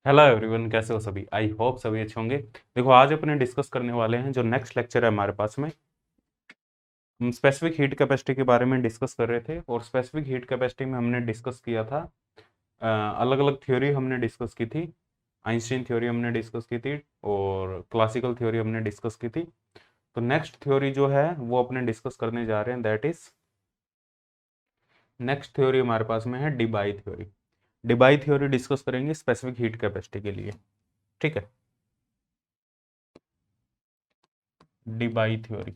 Hello everyone, कैसे हो सभी। आई होप सभी अच्छे होंगे। देखो, आज अपने डिस्कस करने वाले हैं जो नेक्स्ट लेक्चर है हमारे पास में। हम स्पेसिफिक हीट कैपेसिटी के बारे में डिस्कस कर रहे थे और स्पेसिफिक हीट कैपेसिटी में हमने डिस्कस किया था, अलग अलग थ्योरी हमने डिस्कस की थी। आइंस्टीन थ्योरी हमने डिस्कस की थी और क्लासिकल थ्योरी हमने डिस्कस की थी। तो नेक्स्ट थ्योरी जो है वो अपने डिस्कस करने जा रहे हैं, दैट इज नेक्स्ट थ्योरी हमारे पास में है Debye theory. Debye theory discuss करेंगे स्पेसिफिक हीट कैपेसिटी के लिए। ठीक है, डिबाई थ्योरी।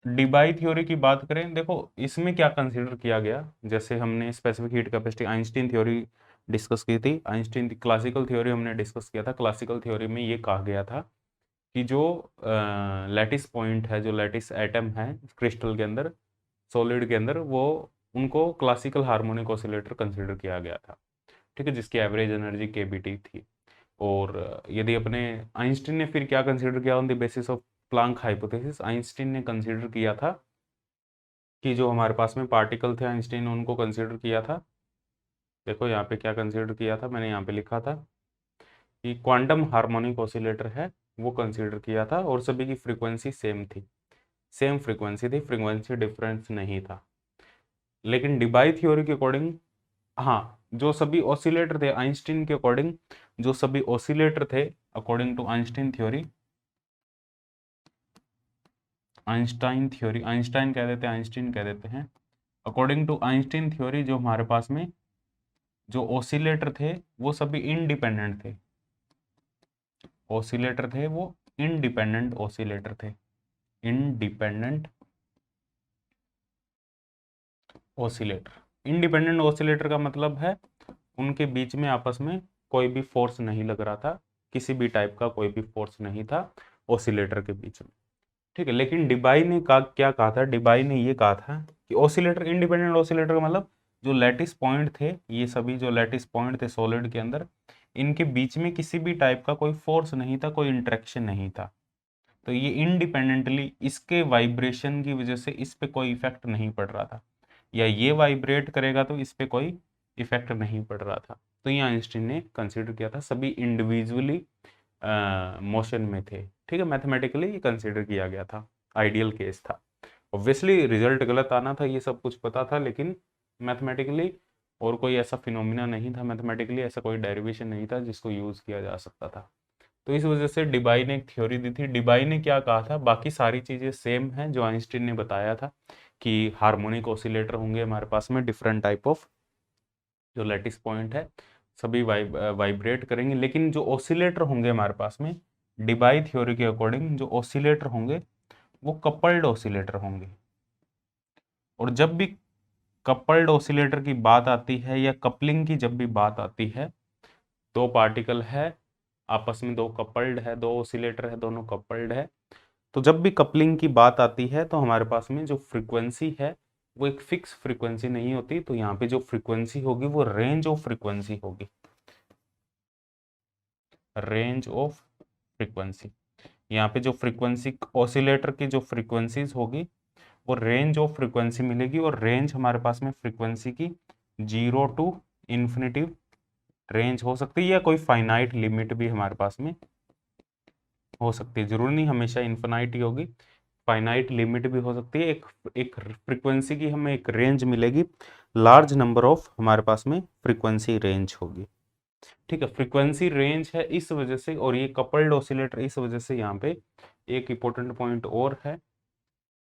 डिबाई थ्योरी की बात करें, देखो इसमें क्या कंसीडर किया गया। जैसे हमने specific heat capacity Einstein theory discuss की थी, आइंस्टीन क्लासिकल थ्योरी हमने डिस्कस किया था। क्लासिकल थ्योरी में ये कहा गया था कि जो लैटिस पॉइंट है, जो लैटिस एटम है क्रिस्टल के अंदर, सॉलिड के अंदर, वो उनको क्लासिकल हार्मोनिक ऑसिलेटर कंसीडर किया गया था। ठीक है, जिसकी एवरेज एनर्जी केबीटी थी। और यदि अपने आइंस्टीन ने फिर क्या कंसीडर किया on the basis of Planck hypothesis, Einstein ने कंसीडर किया था कि जो हमारे पास में पार्टिकल थे, आइंस्टीन ने उनको कंसीडर किया था। देखो यहाँ पे क्या कंसीडर किया था, मैंने यहाँ पे लिखा था कि क्वांटम हार्मोनिक ऑसिलेटर है, वो कंसीडर किया था और सभी की फ्रीक्वेंसी सेम थी, सेम फ्रीक्वेंसी थी, फ्रीक्वेंसी डिफरेंस नहीं था। लेकिन डिबाई थ्योरी के अकॉर्डिंग, हाँ, जो सभी ऑसिलेटर थे आइंस्टीन के अकॉर्डिंग, जो सभी ऑसिलेटर थे according to Einstein theory, Einstein theory, Einstein कह देते हैं, आइंस्टीन कह देते हैं। अकॉर्डिंग टू आइंस्टीन थ्योरी, जो हमारे पास में जो ऑसिलेटर थे वो सभी इंडिपेंडेंट थे। ऑसिलेटर थे वो इंडिपेंडेंट ऑसिलेटर थे, इंडिपेंडेंट ऑसिलेटर। इंडिपेंडेंट ऑसिलेटर का मतलब है उनके बीच में आपस में कोई भी फोर्स नहीं लग रहा था, किसी भी टाइप का कोई भी फोर्स नहीं था ऑसिलेटर के बीच में। ठीक है, लेकिन डिबाई ने क्या कहा था, डिबाई ने ये कहा था कि ऑसिलेटर, इंडिपेंडेंट ऑसिलेटर का मतलब जो लैटिस पॉइंट थे, ये सभी जो लैटिस पॉइंट थे सॉलिड के अंदर, इनके बीच में किसी भी टाइप का कोई फोर्स नहीं था, कोई इंटरेक्शन नहीं था। तो ये इंडिपेंडेंटली इसके वाइब्रेशन की वजह से इस पे कोई इफेक्ट नहीं पड़ रहा था, या ये वाइब्रेट करेगा तो इस पे कोई इफेक्ट नहीं पड़ रहा था। तो ये आइंस्टीन ने कंसिडर किया था, सभी इंडिविजुअली मोशन में थे। ठीक है, मैथमेटिकली ये कंसिडर किया गया था, आइडियल केस था। ऑब्वियसली रिजल्ट गलत आना था, ये सब कुछ पता था, लेकिन मैथमेटिकली और कोई ऐसा फिनोमिना नहीं था, मैथमेटिकली ऐसा कोई डेरिवेशन नहीं था जिसको यूज़ किया जा सकता था। तो इस वजह से डिबाई ने एक थ्योरी दी थी। डिबाई ने क्या कहा था, बाकी सारी चीज़ें सेम हैं जो आइंस्टीन ने बताया था कि हार्मोनिक ऑसिलेटर होंगे हमारे पास में, डिफरेंट टाइप ऑफ, जो लैटिस पॉइंट है सभी वाइब्रेट करेंगे, लेकिन जो ऑसिलेटर होंगे हमारे पास में, डिबाई थ्योरी के अकॉर्डिंग जो ऑसिलेटर होंगे वो कपल्ड ऑसिलेटर होंगे। और जब भी कपल्ड ऑसिलेटर की बात आती है या कपलिंग की जब भी बात आती है, दो पार्टिकल है आपस में, दो कपल्ड है, दो ऑसिलेटर है, दोनों कपल्ड है, तो जब भी कपलिंग की बात आती है तो हमारे पास में जो फ्रीक्वेंसी है वो एक फिक्स फ्रीक्वेंसी नहीं होती। तो यहाँ पे जो फ्रीक्वेंसी होगी वो रेंज ऑफ फ्रीक्वेंसी होगी, रेंज ऑफ फ्रीक्वेंसी। यहाँ पे जो फ्रीक्वेंसी ऑसिलेटर की जो फ्रीक्वेंसीज होगी वो रेंज ऑफ फ्रीक्वेंसी मिलेगी, और रेंज हमारे पास में फ्रीक्वेंसी की 0 टू इन्फिनिटी रेंज हो सकती है, या कोई फाइनाइट लिमिट भी हमारे पास में हो सकती है। जरूरी नहीं हमेशा इन्फिनाइट ही होगी, फाइनाइट लिमिट भी हो सकती है। एक एक फ्रीक्वेंसी की हमें एक रेंज मिलेगी, लार्ज नंबर ऑफ हमारे पास में फ्रीक्वेंसी रेंज होगी। ठीक है, फ्रीक्वेंसी रेंज है इस वजह से, और ये कपल्ड ऑसिलेटर इस वजह से। यहाँ पे एक इंपॉर्टेंट पॉइंट और है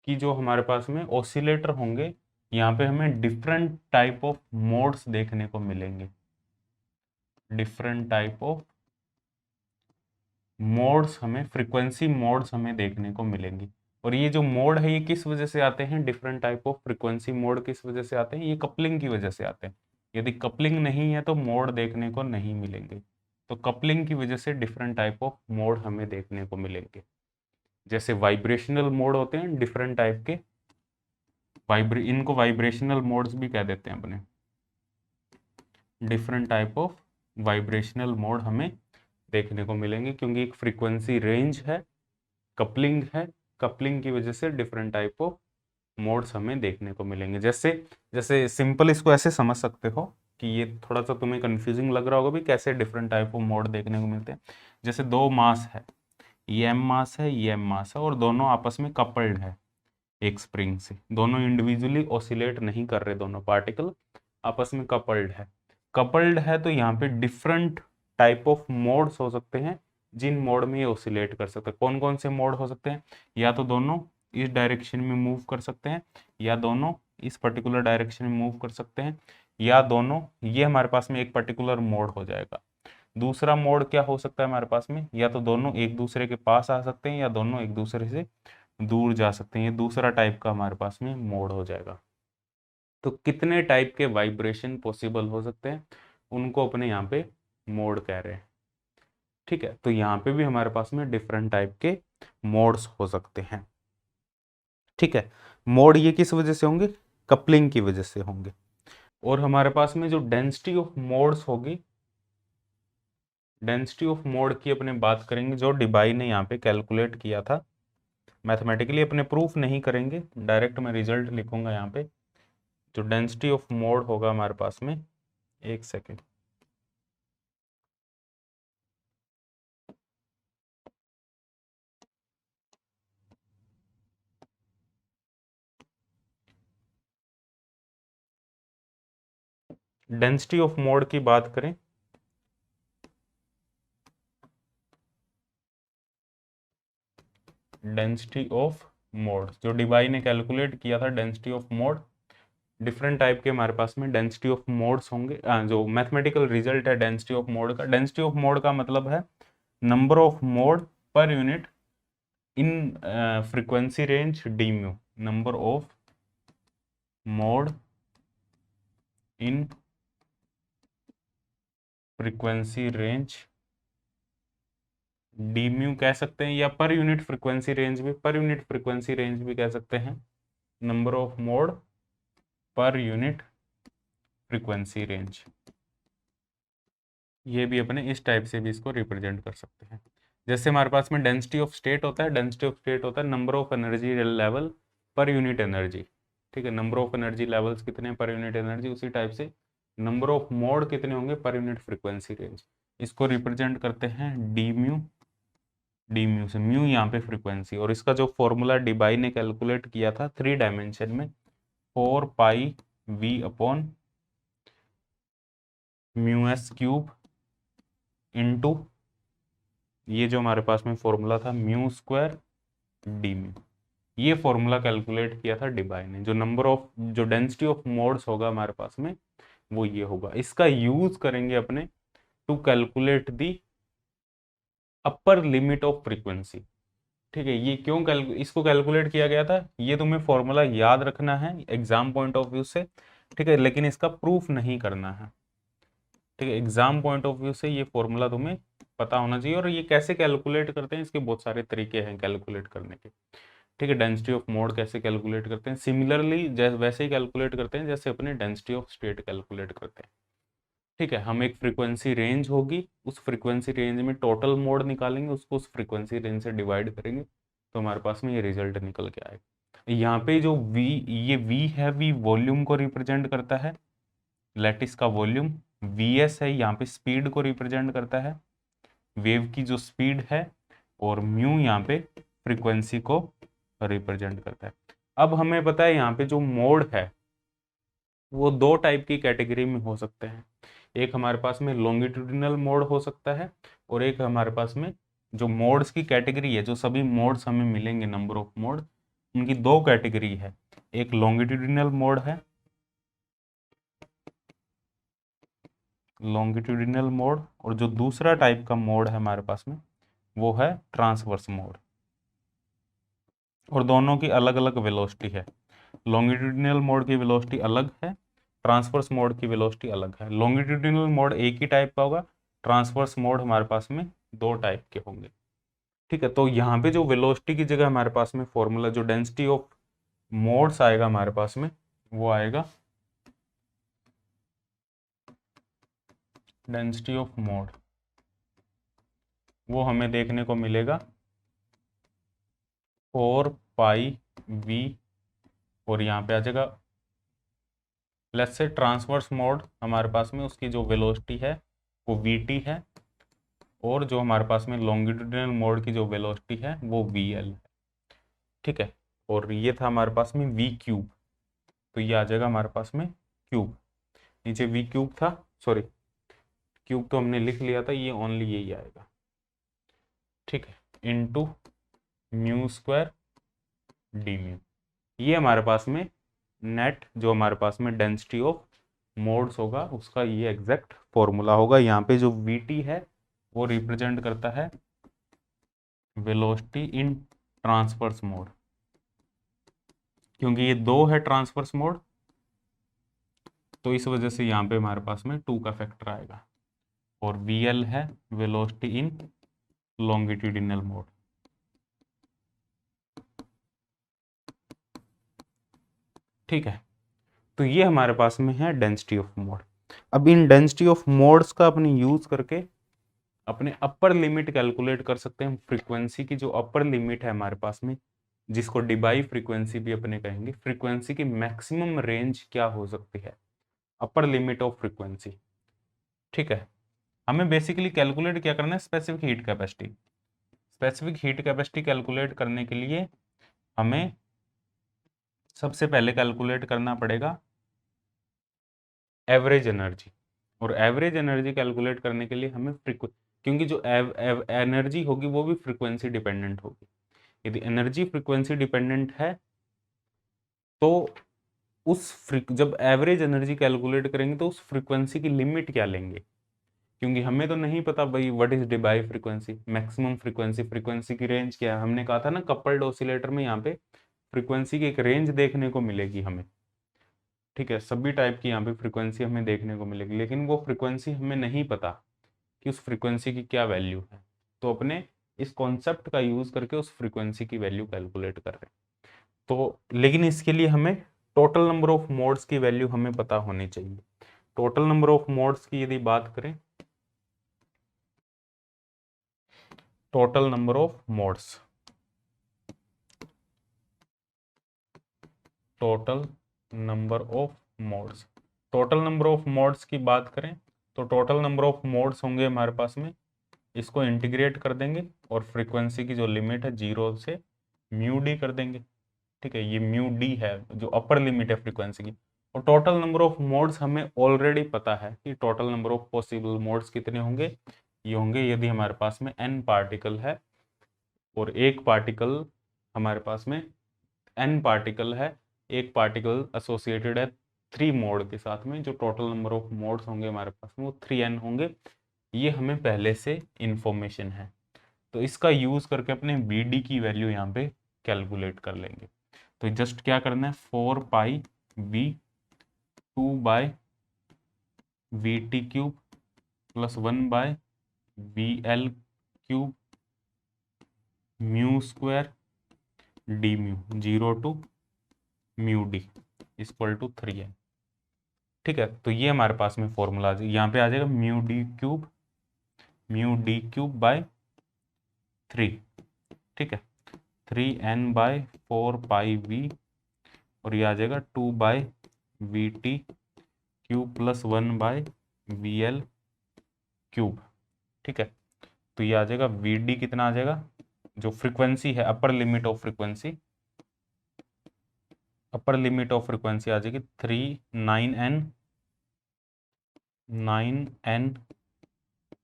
कि जो हमारे पास में ऑसिलेटर होंगे, यहाँ पे हमें डिफरेंट टाइप ऑफ मोड्स देखने को मिलेंगे, डिफरेंट टाइप ऑफ मोड्स हमें, फ्रीक्वेंसी मोड्स हमें देखने को मिलेंगी। और ये जो मोड है ये किस वजह से आते हैं, different type of frequency mode किस वजह से आते हैं, ये कपलिंग की वजह से आते हैं। यदि कपलिंग नहीं है तो मोड देखने को नहीं मिलेंगे। तो कपलिंग की वजह से डिफरेंट टाइप ऑफ मोड हमें देखने को मिलेंगे। जैसे वाइब्रेशनल मोड होते हैं डिफरेंट टाइप के, इनको वाइब्रेशनल मोड्स भी कह देते हैं अपने। Different type of vibrational mode हमें देखने को मिलेंगे, क्योंकि एक फ्रीक्वेंसी रेंज है, कपलिंग है, कपलिंग की वजह से डिफरेंट टाइप ऑफ मोड्स हमें देखने को मिलेंगे। जैसे जैसे सिंपल इसको ऐसे समझ सकते हो कि ये थोड़ा सा तुम्हें कंफ्यूजिंग लग रहा होगा भी कैसे डिफरेंट टाइप ऑफ मोड देखने को मिलते हैं। जैसे दो मास है, ये एम मास है, ये एम मास है, और दोनों आपस में कपल्ड है एक स्प्रिंग से, दोनों इंडिविजुअली ऑसिलेट नहीं कर रहे, दोनों पार्टिकल आपस में कपल्ड है। कपल्ड है तो यहाँ पे डिफरेंट टाइप ऑफ मोड्स हो सकते हैं जिन मोड में ये ऑसिलेट कर सकते हैं। कौन कौन से मोड हो सकते हैं? या तो दोनों इस डायरेक्शन में मूव कर सकते हैं, या दोनों इस पर्टिकुलर डायरेक्शन में मूव कर सकते हैं, या दोनों, ये हमारे पास में एक पर्टिकुलर मोड हो जाएगा। दूसरा मोड क्या हो सकता है हमारे पास में? या तो दोनों एक दूसरे के पास आ सकते हैं, या दोनों एक दूसरे से दूर जा सकते हैं। ये दूसरा टाइप का हमारे पास में मोड हो जाएगा। तो कितने टाइप के वाइब्रेशन पॉसिबल हो सकते हैं, उनको अपने यहाँ पे मोड कह रहे हैं। ठीक है, तो यहाँ पे भी हमारे पास में डिफरेंट टाइप के मोड्स हो सकते हैं। ठीक है, मोड ये किस वजह से होंगे? कपलिंग की वजह से होंगे। और हमारे पास में जो डेंसिटी ऑफ मोड्स होगी, डेंसिटी ऑफ मोड की अपने बात करेंगे, जो डिबाई ने यहाँ पे कैलकुलेट किया था। मैथमेटिकली अपने प्रूफ नहीं करेंगे, डायरेक्ट मैं रिजल्ट लिखूंगा यहाँ पे। जो डेंसिटी ऑफ मोड होगा हमारे पास में, एक सेकेंड, डेंसिटी ऑफ मोड की बात करें, डेंसिटी ऑफ मोड जो डिबाई ने कैलकुलेट किया था, density of mode, different type के हमारे पास में डेंसिटी ऑफ मोड्स होंगे। जो मैथमेटिकल रिजल्ट है डेंसिटी ऑफ मोड का, डेंसिटी ऑफ मोड का मतलब है number of mode per unit in frequency range D mu, number of mode in frequency range D mu कह सकते हैं, या पर यूनिट फ्रीक्वेंसी रेंज भी, पर यूनिट फ्रीक्वेंसी रेंज भी कह सकते हैं, number of mode per unit frequency range. ये भी अपने इस टाइप से भी इसको रिप्रेजेंट कर सकते हैं। जैसे हमारे पास में डेंसिटी ऑफ स्टेट होता है, डेंसिटी ऑफ स्टेट होता है number of energy level per unit energy. ठीक है, नंबर ऑफ एनर्जी लेवल्स कितने हैं पर यूनिट एनर्जी, उसी टाइप से नंबर ऑफ मोड कितने होंगे पर यूनिट फ्रीक्वेंसी रेंज। इसको रिप्रेजेंट करते हैं डी म्यू, डी म्यू से, म्यू यहाँ पे फ्रीक्वेंसी, और इसका जो फॉर्मूला डिबाई ने कैलकुलेट किया था 3 डायमेंशन में, 4 pi V upon mu S cube into, ये जो हमारे पास में फॉर्मूला था म्यू स्क्वायर डी म्यू, ये फॉर्मूला कैलकुलेट किया था डिबाई ने। जो नंबर ऑफ, जो डेंसिटी ऑफ मोड्स होगा हमारे पास में, वो ये होगा। इसका यूज करेंगे अपने to calculate the upper limit of frequency. ठीक है, ये क्यों इसको कैलकुलेट किया गया था, ये तुम्हें फॉर्मूला याद रखना है एग्जाम पॉइंट ऑफ व्यू से। ठीक है, लेकिन इसका प्रूफ नहीं करना है। ठीक है, एग्जाम पॉइंट ऑफ व्यू से ये फॉर्मूला तुम्हें पता होना चाहिए। और ये कैसे कैलकुलेट करते हैं, इसके बहुत सारे तरीके हैं कैलकुलेट करने के। ठीक है, डेंसिटी ऑफ मोड कैसे कैलकुलेट करते हैं, सिमिलरली वैसे ही कैलकुलेट करते हैं जैसे अपने डेंसिटी ऑफ स्टेट कैलकुलेट करते हैं। ठीक है, हम एक फ्रीक्वेंसी रेंज होगी, उस फ्रीक्वेंसी रेंज में टोटल मोड निकालेंगे, उसको उस फ्रीक्वेंसी रेंज से डिवाइड करेंगे, तो हमारे पास में ये रिजल्ट निकल के आएगा। यहाँ पे जो वी, ये वी है, वी वॉल्यूम को रिप्रेजेंट करता है, लैटिस का वॉल्यूम। वी एस है, यहाँ पे स्पीड को रिप्रेजेंट करता है, वेव की जो स्पीड है। और म्यू यहाँ पे फ्रीक्वेंसी को रिप्रेजेंट करता है। अब हमें पता है यहाँ पे जो मोड है वो दो टाइप की कैटेगरी में हो सकते हैं। एक हमारे पास में लॉन्गिट्यूडिनल मोड हो सकता है, और एक हमारे पास में जो मोड्स की कैटेगरी है, जो सभी मोड्स हमें मिलेंगे नंबर ऑफ मोड, उनकी दो कैटेगरी है। एक लॉन्गिट्यूडिनल मोड है, लॉन्गिट्यूडिनल मोड, और जो दूसरा टाइप का मोड है हमारे पास में वो है ट्रांसवर्स मोड। और दोनों की अलग अलग वेलोसिटी है। लॉन्गिट्यूडिनल मोड की वेलोसिटी अलग है, ट्रांसवर्स मोड की वेलोसिटी अलग है। लॉन्गिट्यूडिनल मोड एक ही टाइप का होगा, ट्रांसवर्स मोड हमारे पास में दो टाइप के होंगे। ठीक है, तो यहाँ पे जो वेलोसिटी की जगह हमारे पास में फॉर्मूला, जो डेंसिटी ऑफ मोड्स आएगा हमारे पास में, वो आएगा डेंसिटी ऑफ मोड, वो हमें देखने को मिलेगा 4 पाई वी और यहाँ पे आ जाएगा लेट्स से ट्रांसवर्स मोड हमारे पास में उसकी जो वेलोसिटी है वो वीटी है, और जो हमारे पास में लॉन्गिट्यूडिनल मोड की जो वेलोसिटी है वो वीएल है। ठीक है, और ये था हमारे पास में वी क्यूब, तो ये आ जाएगा हमारे पास में क्यूब, नीचे वी क्यूब था, सॉरी क्यूब तो हमने लिख लिया था, ये ओनली यही आएगा। ठीक है, into mu square D mu, ये हमारे पास में नेट जो हमारे पास में डेंसिटी ऑफ मोड्स होगा उसका ये एग्जैक्ट फॉर्मूला होगा। यहाँ पे जो वीटी है वो रिप्रेजेंट करता है वेलोसिटी इन ट्रांसवर्स मोड, क्योंकि ये दो है ट्रांसवर्स मोड, तो इस वजह से यहाँ पे हमारे पास में 2 का फैक्टर आएगा, और वीएल है वेलोसिटी इन लॉन्गिट्यूडिनल मोड। ठीक है, तो ये हमारे पास में है डेंसिटी ऑफ मोड। अब इन डेंसिटी ऑफ मोड्स का अपने यूज करके अपने अपर लिमिट कैलकुलेट कर सकते हैं। फ्रीक्वेंसी की जो अपर लिमिट है हमारे पास में, जिसको डिबाई फ्रीक्वेंसी भी अपने कहेंगे, फ्रीक्वेंसी की मैक्सिमम रेंज क्या हो सकती है, अपर लिमिट ऑफ फ्रीक्वेंसी। ठीक है, हमें बेसिकली कैलकुलेट क्या करना है, specific heat capacity. Specific heat capacity calculate करने के लिए हमें सबसे पहले कैलकुलेट करना पड़ेगा एवरेज एनर्जी, और एवरेज एनर्जी कैलकुलेट करने के लिए हमें क्योंकि जो एनर्जी होगी वो भी फ्रीक्वेंसी डिपेंडेंट होगी। यदि एनर्जी फ्रीक्वेंसी डिपेंडेंट है तो जब एवरेज एनर्जी कैलकुलेट करेंगे तो उस फ्रीक्वेंसी की लिमिट क्या लेंगे, क्योंकि हमें तो नहीं पता भाई what is Debye frequency, maximum frequency, frequency की रेंज क्या है। हमने कहा था ना कपल्ड ऑसिलेटर में यहाँ पे फ्रीक्वेंसी की एक रेंज देखने को मिलेगी हमें। ठीक है, सभी टाइप की यहाँ पे फ्रीक्वेंसी हमें देखने को मिलेगी, लेकिन वो फ्रीक्वेंसी हमें नहीं पता कि उस फ्रीक्वेंसी की क्या वैल्यू है, तो अपने इस कॉन्सेप्ट का यूज करके उस फ्रीक्वेंसी की वैल्यू कैलकुलेट कर रहे हैं। तो लेकिन इसके लिए हमें टोटल नंबर ऑफ मोड्स की वैल्यू हमें पता होनी चाहिए। टोटल नंबर ऑफ मोड्स की यदि बात करें, total number of modes, total number of modes, total number of modes की बात करें तो टोटल नंबर ऑफ मोड्स होंगे हमारे पास में, इसको इंटीग्रेट कर देंगे और फ्रीक्वेंसी की जो लिमिट है 0 से म्यू डी कर देंगे। ठीक है, ये म्यू डी है जो अपर लिमिट है फ्रीक्वेंसी की। और टोटल नंबर ऑफ मोड्स हमें ऑलरेडी पता है कि total number of possible modes कितने होंगे, ये होंगे यदि हमारे पास में n पार्टिकल है और एक पार्टिकल हमारे पास में n पार्टिकल है, एक पार्टिकल एसोसिएटेड है 3 मोड के साथ में, जो टोटल नंबर ऑफ मोड्स होंगे हमारे पास में वो 3n होंगे। ये हमें पहले से इंफॉर्मेशन है, तो इसका यूज करके अपने Vd की वैल्यू यहाँ पे कैलकुलेट कर लेंगे। तो जस्ट क्या करना है, 4 pi V 2 by V T cube plus 1 by V L cube mu square D mu 0 to mu D equal to 3n। ठीक है, तो ये हमारे पास में फॉर्मूला यहाँ पे आ जाएगा म्यू डी क्यूब बाय 3। ठीक है, 3n बाय 4 पाई वी, और ये आ जाएगा 2 by V T cube plus 1 by V L cube. ठीक है, तो ये आ जाएगा वी डी कितना आ जाएगा, जो फ्रीक्वेंसी है upper limit of frequency, upper limit of frequency आ जाएगी 9n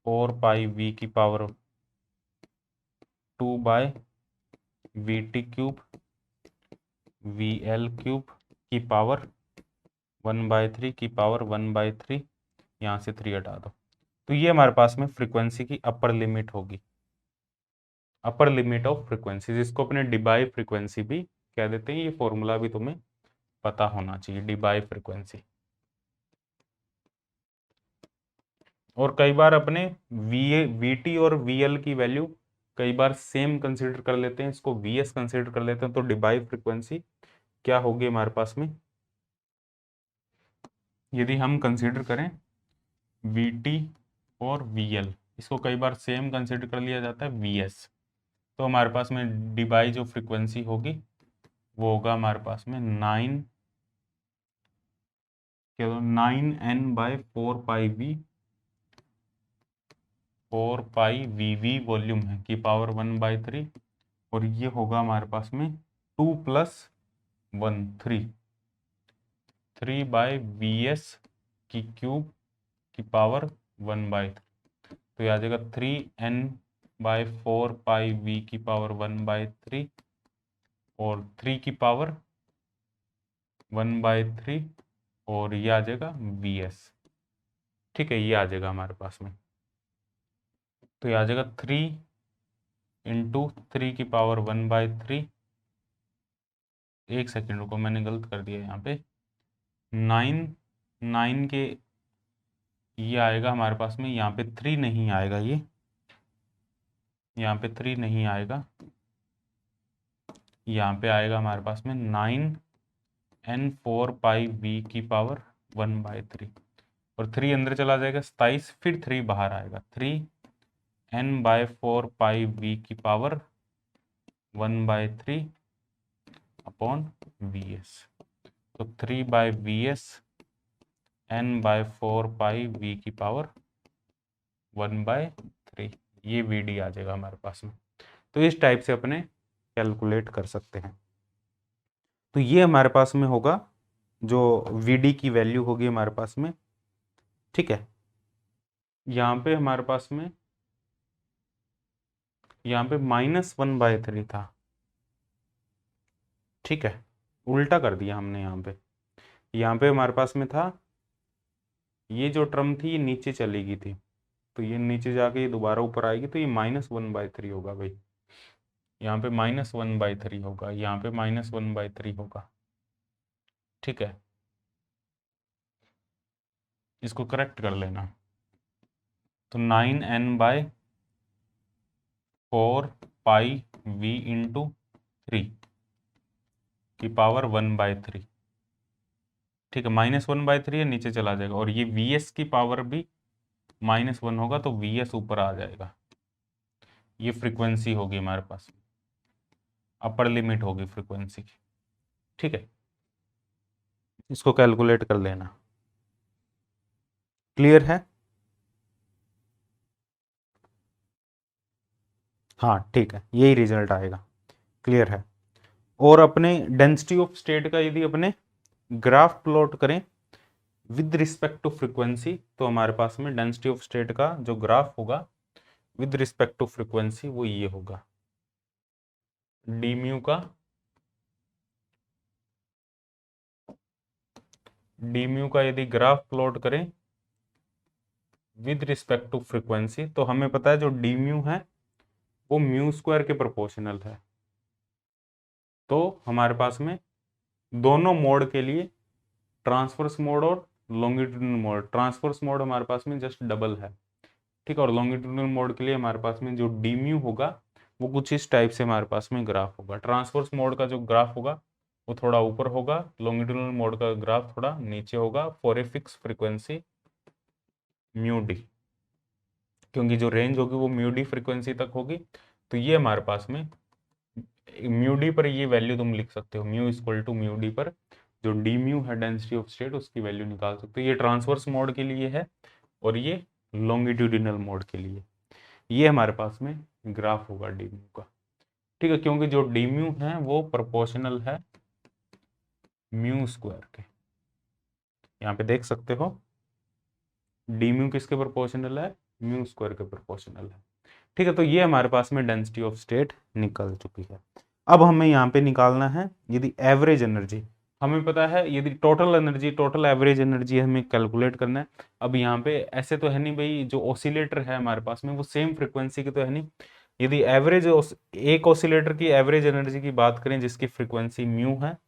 4 पाई वी की power 2 by V T cube V L cube की पावर 1/3 की पावर 1/3, यहाँ से 3 हटा दो। तो ये हमारे पास में फ्रीक्वेंसी की अपर लिमिट होगी, अपर लिमिट ऑफ फ्रीक्वेंसी, जिसको अपने डिबाई फ्रीक्वेंसी भी कह देते हैं। ये फॉर्मूला भी तुम्हें पता होना चाहिए, डिबाई फ्रीक्वेंसी। और कई बार अपने वी टी और वी एल की वैल्यू कई बार सेम कंसीडर कर लेते हैं, इसको वी एस कंसिडर कर लेते हैं, तो डिबाई फ्रीक्वेंसी क्या होगी हमारे पास में, यदि हम कंसीडर करें वी टी और वी एल, इसको कई बार सेम कंसिडर कर लिया जाता है वी एस, तो हमारे पास में डिबाई जो फ्रीक्वेंसी होगी वो होगा हमारे पास में 9n/4 pi V, 4 pi V volume है की पावर 1/3, और ये होगा हमारे पास में 2 + 1 3/Vs की क्यूब की पावर 1/3, तो ये आ जाएगा 3n/4 पाई वी की पावर 1/3 और 3 की पावर 1/3, और ये आ जाएगा Vs। ठीक है, ये आ जाएगा हमारे पास में, तो ये आ जाएगा 3 × 3 की पावर 1/3। एक सेकेंड रुको, मैंने गलत कर दिया यहाँ पे, 9 के ये आएगा हमारे पास में, यहाँ पे 3 नहीं आएगा, ये यहाँ पे 3 नहीं आएगा, यहाँ पे आएगा हमारे पास में 9n/4 पाई वी की पावर 1/3, और 3 अंदर चला जाएगा 27, फिर 3 बाहर आएगा, 3n/4 पाई वी की पावर 1/3 अपॉन Vs, तो 3/Vs n/4 पाई वी की पावर 1/3, ये Vd आ जाएगा हमारे पास में। तो इस टाइप से अपने कैलकुलेट कर सकते हैं। तो ये हमारे पास में होगा जो Vd की वैल्यू होगी हमारे पास में। ठीक है, यहाँ पे हमारे पास में, यहाँ पे -1/3 था। ठीक है, उल्टा कर दिया हमने यहाँ पे हमारे पास में था, ये जो टर्म थी ये नीचे चली गई थी, तो ये नीचे जाके ये दोबारा ऊपर आएगी, तो ये -1/3 होगा भाई, यहाँ पे -1/3 होगा, यहाँ पे -1/3 होगा। ठीक है, इसको करेक्ट कर लेना, तो 9n/4 पाई वी × 3 की पावर 1/3। ठीक है, -1/3 है, नीचे चला जाएगा, और ये Vs की पावर भी -1 होगा, तो Vs ऊपर आ जाएगा। ये फ्रीक्वेंसी होगी हमारे पास, अपर लिमिट होगी फ्रीक्वेंसी की। ठीक है, इसको कैलकुलेट कर लेना। क्लियर है? हाँ ठीक है, यही रिजल्ट आएगा। क्लियर है? और अपने डेंसिटी ऑफ स्टेट का यदि अपने ग्राफ प्लॉट करें विद रिस्पेक्ट टू फ्रीक्वेंसी, तो हमारे पास में डेंसिटी ऑफ स्टेट का जो ग्राफ होगा विद रिस्पेक्ट टू फ्रीक्वेंसी वो ये होगा, डी म्यू का यदि ग्राफ प्लॉट करें विद रिस्पेक्ट टू फ्रीक्वेंसी, तो हमें पता है जो डी म्यू है वो μ² के प्रोपोर्शनल है। तो हमारे पास में दोनों मोड के लिए, ट्रांसवर्स मोड और लॉन्गिट्यूडनल मोड, ट्रांसवर्स मोड हमारे पास में जस्ट डबल है। ठीक है, और लॉन्गिट्यूडनल मोड के लिए हमारे पास में जो डी म्यू होगा वो कुछ इस टाइप से हमारे पास में ग्राफ होगा। ट्रांसवर्स मोड का जो ग्राफ होगा वो थोड़ा ऊपर होगा, लॉन्गिट्यूडनल मोड का ग्राफ थोड़ा नीचे होगा, for a fix frequency mu D, क्योंकि जो रेंज होगी वो म्यू डी फ्रीक्वेंसी तक होगी। तो ये हमारे पास में म्यू डी पर ये वैल्यू तुम लिख सकते हो, μ = μ डी पर जो डी म्यू है डेंसिटी ऑफ स्टेट उसकी वैल्यू निकाल सकते हो। ये ट्रांसवर्स मोड के लिए है और ये लॉन्गिट्यूडिनल मोड के लिए। ये हमारे पास में ग्राफ होगा डी म्यू का। ठीक है, क्योंकि जो डी म्यू है वो प्रोपोर्शनल है μ² के। यहाँ पे देख सकते हो डी म्यू किसके प्रोपोर्शनल है, μ² के प्रोपोर्शनल है। ठीक है, तो ये हमारे पास में डेंसिटी ऑफ स्टेट निकल चुकी है। अब हमें यहाँ पे निकालना है यदि एवरेज एनर्जी, हमें पता है यदि total energy, total average energy हमें कैलकुलेट करना है। अब यहाँ पे ऐसे तो है नहीं भाई, जो ऑसिलेटर है हमारे पास में वो सेम फ्रीक्वेंसी की तो है नहीं। यदि एवरेज एक ऑसिलेटर की एवरेज एनर्जी की बात करें जिसकी फ्रीक्वेंसी म्यू है,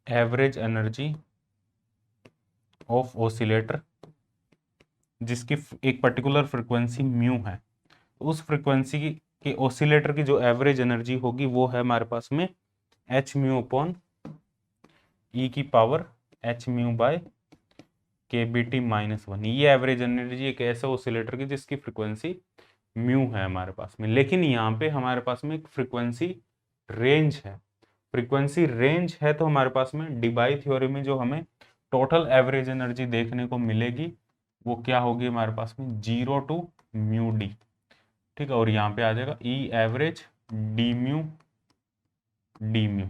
एवरेज एनर्जी ऑफ ऑसिलेटर जिसकी एक पर्टिकुलर फ्रीक्वेंसी म्यू है, उस फ्रीक्वेंसी के ऑसिलेटर की जो एवरेज एनर्जी होगी वो है हमारे पास में hμ/e की पावर hμ/kBt-1। ये एवरेज एनर्जी एक ऐसे ऑसिलेटर की जिसकी फ्रीक्वेंसी म्यू है हमारे पास में। लेकिन यहाँ पे हमारे पास में एक फ्रीक्वेंसी रेंज है, फ्रीक्वेंसी रेंज है तो हमारे पास में डिबाई थ्योरी में जो हमें टोटल एवरेज एनर्जी देखने को मिलेगी वो क्या होगी हमारे पास में 0 टू म्यू डी, ठीक है। और यहाँ पे आ जाएगा E average D mu D mu,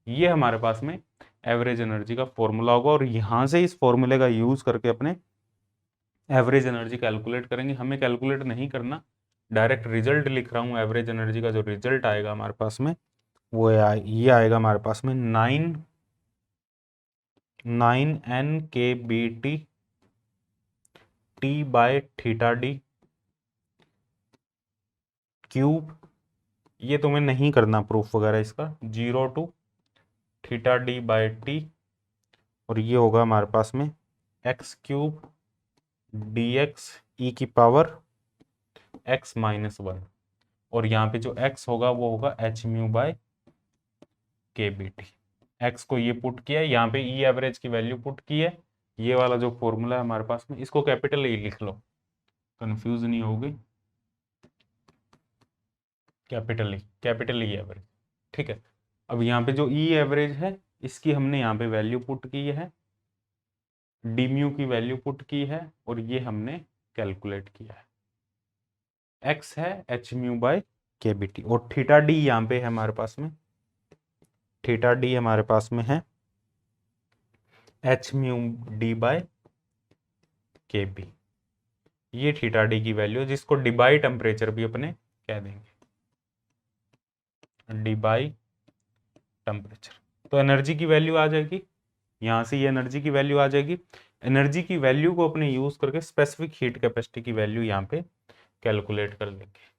ये हमारे पास में एवरेज एनर्जी का फॉर्मूला होगा। और यहाँ से इस फॉर्मूले का यूज करके अपने एवरेज एनर्जी कैलकुलेट करेंगे। हमें कैलकुलेट नहीं करना, डायरेक्ट रिजल्ट लिख रहा हूँ। एवरेज एनर्जी का जो रिजल्ट आएगा हमारे पास में वो ये आएगा हमारे पास में 9 N K B T T by theta D cube. ये तुम्हें नहीं करना प्रूफ वगैरह इसका, 0 to theta D by T, और ये होगा हमारे पास में एक्स क्यूब डी एक्स ई की पावर एक्स माइनस 1। और यहाँ पे जो x होगा वो होगा H mu by K B T. X को ये पुट किया है, यहाँ पे ई एवरेज की वैल्यू पुट की है। ये वाला जो फॉर्मूला है हमारे पास में, इसको कैपिटल ई लिख लो, कंफ्यूज नहीं होगी। कैपिटल ई एवरेज, ठीक है। अब यहाँ पे जो ई एवरेज है इसकी हमने यहाँ पे वैल्यू पुट की है, डी म्यू की वैल्यू पुट की है, और ये हमने कैलकुलेट किया है। एक्स है H mu by K B T, और थीटा डी यहाँ पे है हमारे पास में, थीटा डी हमारे पास में है H mu D bye K B. ये थीटा डी की वैल्यू है, जिसको डी बाई टेम्परेचर भी अपने कह देंगे, डी बाई टेम्परेचर। तो एनर्जी की वैल्यू आ जाएगी, यहां से ये एनर्जी की वैल्यू आ जाएगी। एनर्जी की वैल्यू को अपने यूज करके स्पेसिफिक हीट कैपेसिटी की वैल्यू यहाँ पे कैलकुलेट कर लेंगे।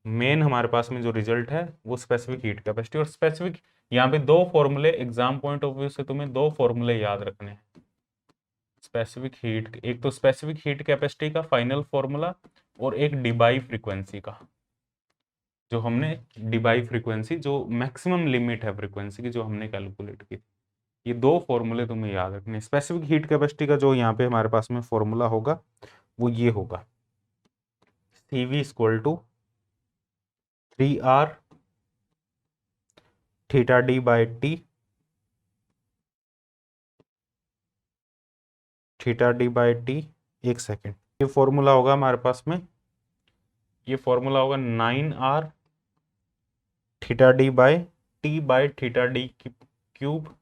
मेन हमारे पास में जो रिजल्ट है वो स्पेसिफिक हीट कैपेसिटी, और स्पेसिफिक यहाँ पे दो फॉर्मूले, एग्जाम पॉइंट ऑफ व्यू से तुम्हें दो फॉर्मूले याद रखने हैं। स्पेसिफिक हीट, एक तो स्पेसिफिक हीट कैपेसिटी का फाइनल फॉर्मूला, और एक डिबाई फ्रीक्वेंसी का, जो हमने डिबाई फ्रीक्वेंसी जो मैक्सिमम लिमिट है फ्रीक्वेंसी की जो हमने कैलकुलेट की। ये दो फॉर्मूले तुम्हें याद रखने। स्पेसिफिक हीट कैपेसिटी का जो यहाँ पे हमारे पास में फॉर्मूला होगा वो ये होगा, CV equal to 3R theta D by T, theta D by T, एक सेकेंड, ये फॉर्मूला होगा हमारे पास में, ये फॉर्मूला होगा 9R theta D by T by theta D cube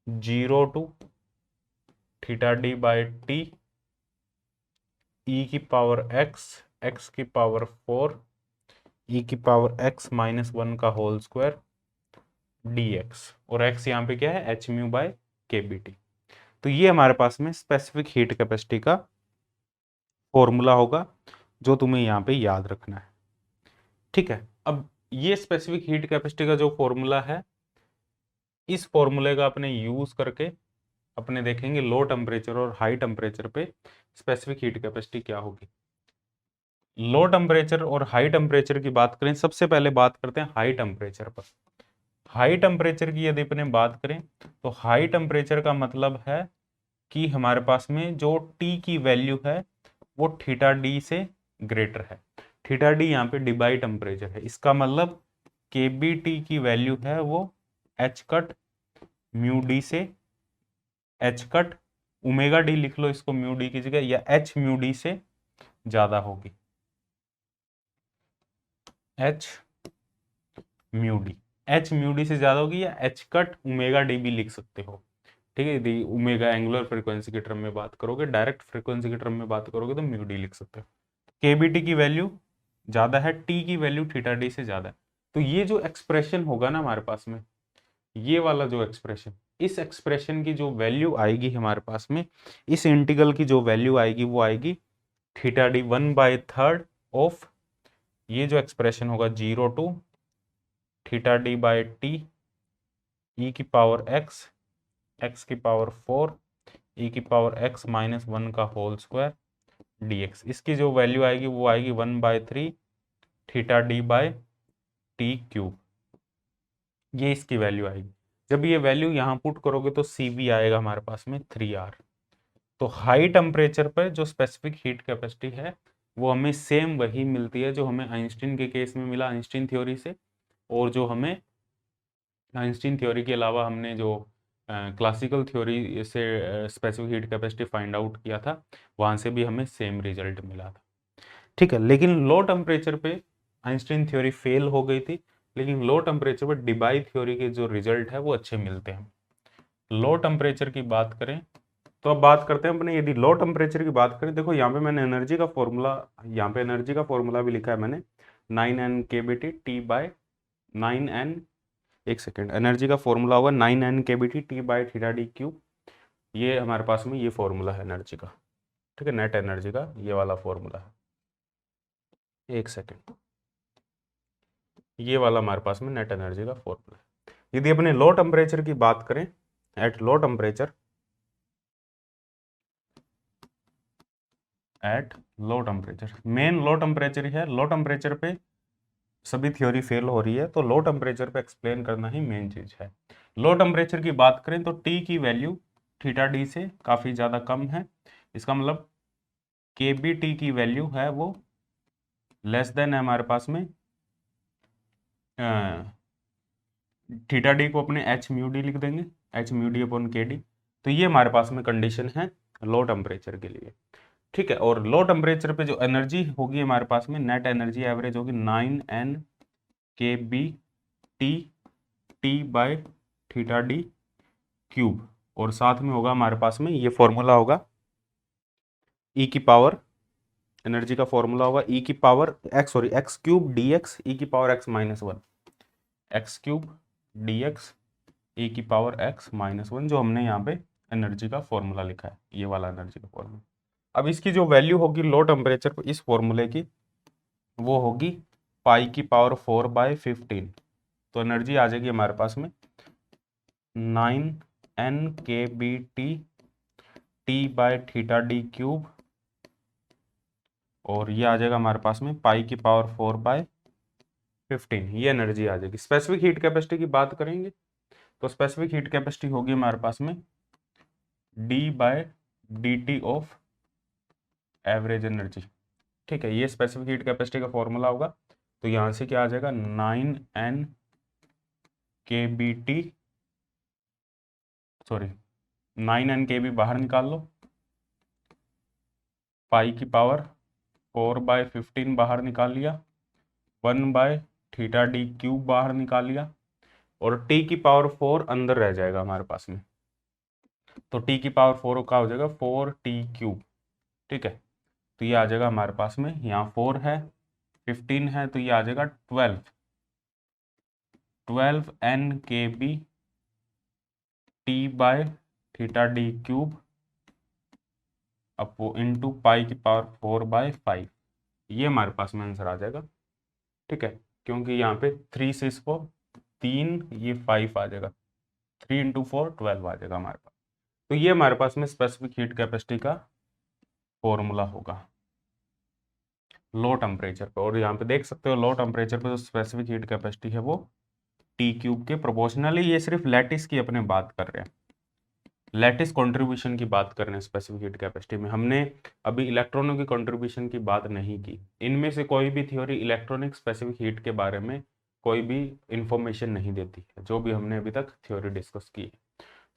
0 to theta D by T E की पावर एक्स, एक्स की पावर 4, ई की पावर एक्स माइनस 1 का होल स्क्वायर dx, और x यहाँ पे क्या है H mu by K B T. तो ये हमारे पास में स्पेसिफिक हीट कैपेसिटी का फॉर्मूला होगा जो तुम्हें यहाँ पे याद रखना है, ठीक है। अब ये स्पेसिफिक हीट कैपेसिटी का जो फॉर्मूला है, इस फॉर्मूले का अपने यूज करके अपने देखेंगे लो टेम्परेचर और हाई टेम्परेचर पे स्पेसिफिक हीट कैपेसिटी क्या होगी। लो टेम्परेचर और हाई टेम्परेचर की बात करें, सबसे पहले बात करते हैं हाई टेम्परेचर पर। हाई टेम्परेचर की यदि अपने बात करें तो हाई टेम्परेचर का मतलब है कि हमारे पास में जो T की वैल्यू है वो थीटा डी से ग्रेटर है। थीटा डी यहाँ पे डिबाई टेम्परेचर है, इसका मतलब के बी टी की वैल्यू है वो एच कट म्यू डी से, एच कट ओमेगा डी लिख लो इसको म्यू डी की जगह, या एच म्यू डी से ज्यादा होगी, H mu D, H mu D से ज्यादा होगी, या एच कट ओमेगा डी भी लिख सकते हो, ठीक है। यदि ओमेगा एंगुलर फ्रीक्वेंसी के टर्म में बात करोगे, डायरेक्ट फ्रीक्वेंसी के टर्म में बात करोगे तो म्यू डी लिख सकते हो। केबीटी की वैल्यू ज्यादा है, टी की वैल्यू थीटा डी से ज्यादा है। तो ये जो एक्सप्रेशन होगा ना हमारे पास में, ये वाला जो एक्सप्रेशन, इस एक्सप्रेशन की जो वैल्यू आएगी हमारे पास में, इस इंटीग्रल की जो वैल्यू आएगी वो आएगी थीटा डी 1/3 ऑफ, ये जो एक्सप्रेशन होगा 0 to theta D by T E की पावर एक्स, एक्स की पावर 4, ई की पावर एक्स माइनस 1 का होल स्क्वायर dx। इसकी जो वैल्यू आएगी वो आएगी 1/3 theta D by T cube, ये इसकी वैल्यू आएगी। जब ये वैल्यू यहाँ पुट करोगे तो CV आएगा हमारे पास में 3R। तो हाई टेम्परेचर पर जो स्पेसिफिक हीट कैपेसिटी है वो हमें सेम वही मिलती है जो हमें आइंस्टीन के केस में मिला आइंस्टीन थ्योरी से, और जो हमें आइंस्टीन थ्योरी के अलावा हमने जो क्लासिकल थ्योरी से specific heat capacity find out किया था, वहाँ से भी हमें सेम रिजल्ट मिला था। ठीक है, लेकिन लो टेम्परेचर पे आइंस्टीन थ्योरी फेल हो गई थी, लेकिन लो टेम्परेचर पर डिबाई थ्योरी के जो रिजल्ट है वो अच्छे मिलते हैं। लो टेम्परेचर की बात करें तो अब बात करते हैं अपने, यदि लो टेम्परेचर की बात करें, देखो यहाँ पे मैंने एनर्जी का फॉर्मूला, यहाँ पे एनर्जी का फॉर्मूला भी लिखा है मैंने, 9n kBT T bye 9n, एक सेकेंड, एनर्जी का फॉर्मूला होगा 9n kBT T bye theta D cube. ये हमारे पास में ये फॉर्मूला है एनर्जी का, ठीक है, नेट एनर्जी का ये वाला फॉर्मूला है, एक सेकेंड, ये वाला हमारे पास में नेट एनर्जी का फॉर्मूला है। यदि अपने लो टेम्परेचर की बात करें, at low temperature, at low temperature, main low temperature ही है, लो टेम्परेचर पे सभी थ्योरी फेल हो रही है, तो लो टेम्परेचर पे एक्सप्लेन करना ही मेन चीज है। लो टेम्परेचर की बात करें तो टी की वैल्यू थीटा डी से काफी ज्यादा कम है, इसका मतलब के बी टी की वैल्यू है वो लेस देन है हमारे पास में थीटा डी को अपने एच म्यू डी लिख देंगे, एच म्यू डी अपॉन के डी। तो ये हमारे पास में कंडीशन है लो टेम्परेचर के लिए, ठीक है। और लो टेम्परेचर पे जो एनर्जी होगी हमारे पास में, नेट एनर्जी एवरेज होगी 9n kBT T bye theta D cube, और साथ में होगा हमारे पास में ये फॉर्मूला होगा ई की पावर, एनर्जी का फॉर्मूला होगा ई की power x, sorry x cube D x ई की power x minus one, x cube D x a की पावर एक्स माइनस वन, जो हमने यहाँ पे एनर्जी का फॉर्मूला लिखा है, ये वाला एनर्जी का फॉर्मूला। अब इसकी जो वैल्यू होगी लो टेम्परेचर पर इस फॉर्मूले की, वो होगी पाई की पावर 4/15, तो एनर्जी आ जाएगी हमारे पास में 9n kBT T bye theta D cube, और ये आ जाएगा हमारे पास में पाई की पावर 4/15, ये एनर्जी आ जाएगी। स्पेसिफिक हीट कैपेसिटी की बात करेंगे तो स्पेसिफिक हीट कैपेसिटी होगी हमारे पास में D by D T of average energy, ठीक है, ये स्पेसिफिक हीट कैपेसिटी का फॉर्मूला होगा। तो यहाँ से क्या आ जाएगा 9n kBT, sorry 9n kB बाहर निकाल लो, पाई की पावर 4/15 बाहर निकाल लिया, 1/थीटा डी क्यूब बाहर निकाल लिया, और टी की पावर 4 अंदर रह जाएगा हमारे पास में, तो टी की पावर 4 का हो जाएगा 4t क्यूब, ठीक है। तो ये आ जाएगा हमारे पास में, यहाँ 4 है 15 है, तो ये आ जाएगा 12n kB t by theta D cube upon into pi की पावर 4/5, ये हमारे पास में आंसर आ जाएगा, ठीक है, क्योंकि यहाँ पे 3 से इसको 3, ये 5 आ जाएगा, 3 × 4 12 आ जाएगा हमारे पास। तो ये हमारे पास में स्पेसिफिक हीट कैपेसिटी का फॉर्मूला होगा लो टेम्परेचर पे, और यहाँ पे देख सकते हो लो टेम्परेचर पे जो स्पेसिफिक हीट कैपेसिटी है वो टी क्यूब के प्रोपोर्शनली, ये सिर्फ लैटिस की अपने बात कर रहे हैं, लैटिस कंट्रीब्यूशन की बात कर रहे हैं स्पेसिफिक हीट कैपेसिटी में, हमने अभी इलेक्ट्रॉनों की कंट्रीब्यूशन की बात नहीं की। इनमें से कोई भी थ्योरी इलेक्ट्रॉनिक स्पेसिफिक हीट के बारे में कोई भी इंफॉर्मेशन नहीं देती है, जो भी हमने अभी तक थ्योरी डिस्कस की है।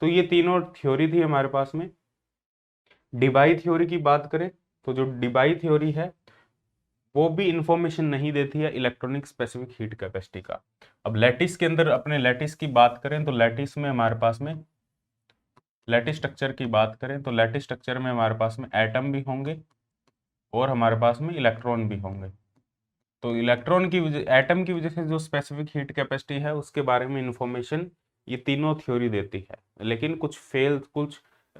तो ये तीनों थ्योरी थी हमारे पास में। डिबाई थ्योरी की बात करें तो जो डिबाई थ्योरी है वो भी इंफॉर्मेशन नहीं देती है इलेक्ट्रॉनिक स्पेसिफिक हीट कैपेसिटी का। अब लैटिस के अंदर अपने लैटिस की बात करें तो लैटिस में हमारे पास में, लैटिस स्ट्रक्चर की बात करें तो लैटिस स्ट्रक्चर में हमारे पास में एटम भी होंगे और हमारे पास में इलेक्ट्रॉन भी होंगे। तो इलेक्ट्रॉन की वजह, एटम की वजह से जो स्पेसिफिक हीट कैपेसिटी है उसके बारे में इंफॉर्मेशन ये तीनों थ्योरी देती है, लेकिन कुछ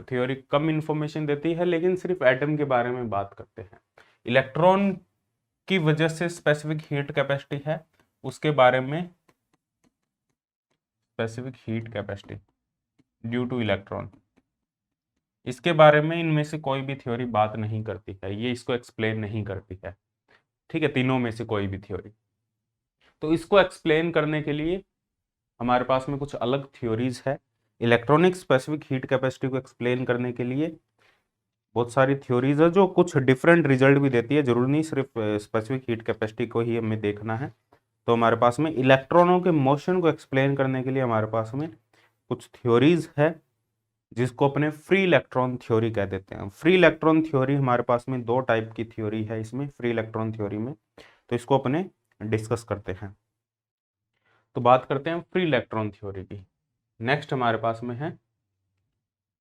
थ्योरी कम इंफॉर्मेशन देती है, लेकिन सिर्फ एटम के बारे में बात करते हैं। इलेक्ट्रॉन की वजह से स्पेसिफिक हीट कैपेसिटी है उसके बारे में, specific heat capacity due two electron, इसके बारे में इनमें से कोई भी थ्योरी बात नहीं करती है, ये इसको एक्सप्लेन नहीं करती है, ठीक है, तीनों में से कोई भी थ्योरी। तो इसको एक्सप्लेन करने के लिए हमारे पास में कुछ अलग थ्योरीज है। इलेक्ट्रॉनिक स्पेसिफिक हीट कैपेसिटी को एक्सप्लेन करने के लिए बहुत सारी थ्योरीज है जो कुछ डिफरेंट रिजल्ट भी देती है, जरूरी नहीं सिर्फ स्पेसिफिक हीट कैपेसिटी को ही हमें देखना है। तो हमारे पास में इलेक्ट्रॉनों के मोशन को एक्सप्लेन करने के लिए हमारे पास में कुछ थ्योरीज है जिसको अपने फ्री इलेक्ट्रॉन थ्योरी कह देते हैं। फ्री इलेक्ट्रॉन थ्योरी हमारे पास में दो टाइप की थ्योरी है इसमें, फ्री इलेक्ट्रॉन थ्योरी में, तो इसको अपने डिस्कस करते हैं। तो बात करते हैं फ्री इलेक्ट्रॉन थ्योरी की। नेक्स्ट हमारे पास में है